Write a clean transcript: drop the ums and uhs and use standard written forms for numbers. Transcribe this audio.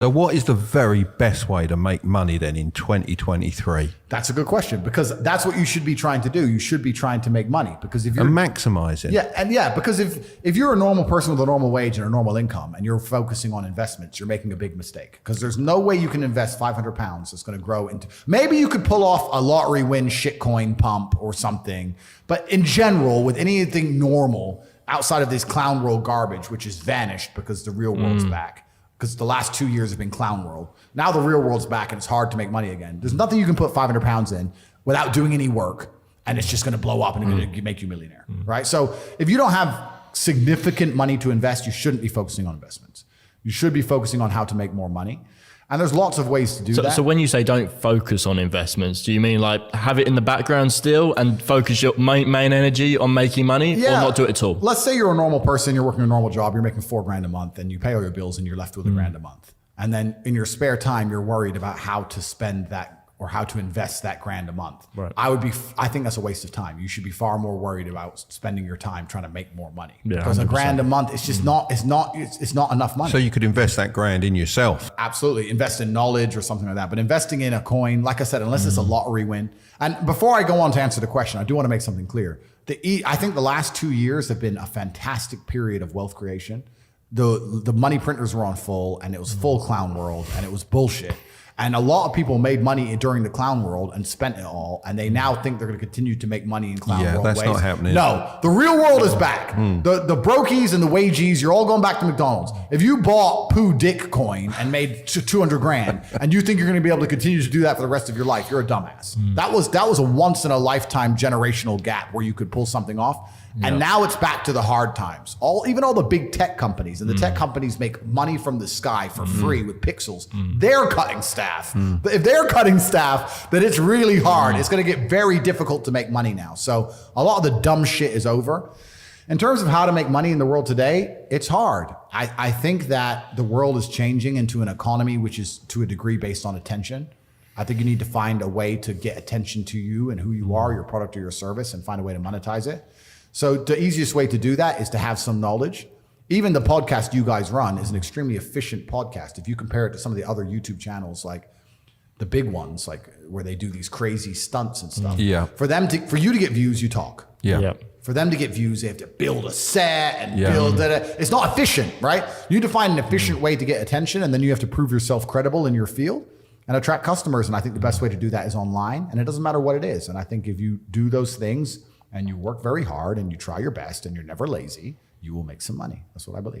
So what is the very best way to make money then in 2023? That's a good question, because that's what you should be trying to do. You should be trying to make money, because if you're maximizing. Because if you're a normal person with a normal wage and a normal income and you're focusing on investments, you're making a big mistake, because there's no way you can invest 500 pounds that's going to grow into, maybe you could pull off a lottery win shitcoin pump or something. But in general, with anything normal outside of this clown world garbage, which has vanished because the real world's back, because the last 2 years have been clown world. Now the real world's back and it's hard to make money again. There's nothing you can put 500 pounds in without doing any work, and it's just gonna blow up and it's gonna make you a millionaire, right? So if you don't have significant money to invest, you shouldn't be focusing on investments. You should be focusing on how to make more money. And there's lots of ways to do that. So when you say don't focus on investments, do you mean like have it in the background still and focus your main energy on making money, or not do it at all? Let's say you're a normal person, you're working a normal job, you're making $4,000 a month and you pay all your bills and you're left with $1,000 a month. And then in your spare time, you're worried about how to spend that or how to invest that $1,000 a month. Right. I think that's a waste of time. You should be far more worried about spending your time trying to make more money. Yeah, because 100%. $1,000 a month, it's just it's not enough money. So you could invest that $1,000 in yourself. Absolutely. Invest in knowledge or something like that. But investing in a coin, like I said, unless it's a lottery win. And before I go on to answer the question, I do want to make something clear. I think the last 2 years have been a fantastic period of wealth creation. The money printers were on full, and it was full clown world, and it was bullshit. And a lot of people made money during the clown world and spent it all. And they now think they're going to continue to make money in clown world ways. Yeah, that's not happening. No, the real world is back. The brokies and the wagees, you're all going back to McDonald's. If you bought poo dick coin and made 200 grand and you think you're going to be able to continue to do that for the rest of your life, you're a dumbass. That was a once in a lifetime generational gap where you could pull something off. And now it's back to the hard times. Even all the big tech companies, and the tech companies make money from the sky for free with pixels. They're cutting staff. But if they're cutting staff, then it's really hard. It's going to get very difficult to make money now. So a lot of the dumb shit is over. In terms of how to make money in the world today, it's hard. I think that the world is changing into an economy which is to a degree based on attention. I think you need to find a way to get attention to you and who you are, your product or your service, and find a way to monetize it. So the easiest way to do that is to have some knowledge. Even the podcast you guys run is an extremely efficient podcast. If you compare it to some of the other YouTube channels, like the big ones, like where they do these crazy stunts and stuff. Yeah. For you to get views, you talk. Yeah. For them to get views, they have to build a set and build that. It's not efficient, right? You need to find an efficient way to get attention, and then you have to prove yourself credible in your field and attract customers. And I think the best way to do that is online, and it doesn't matter what it is. And I think if you do those things and you work very hard and you try your best and you're never lazy, you will make some money. That's what I believe.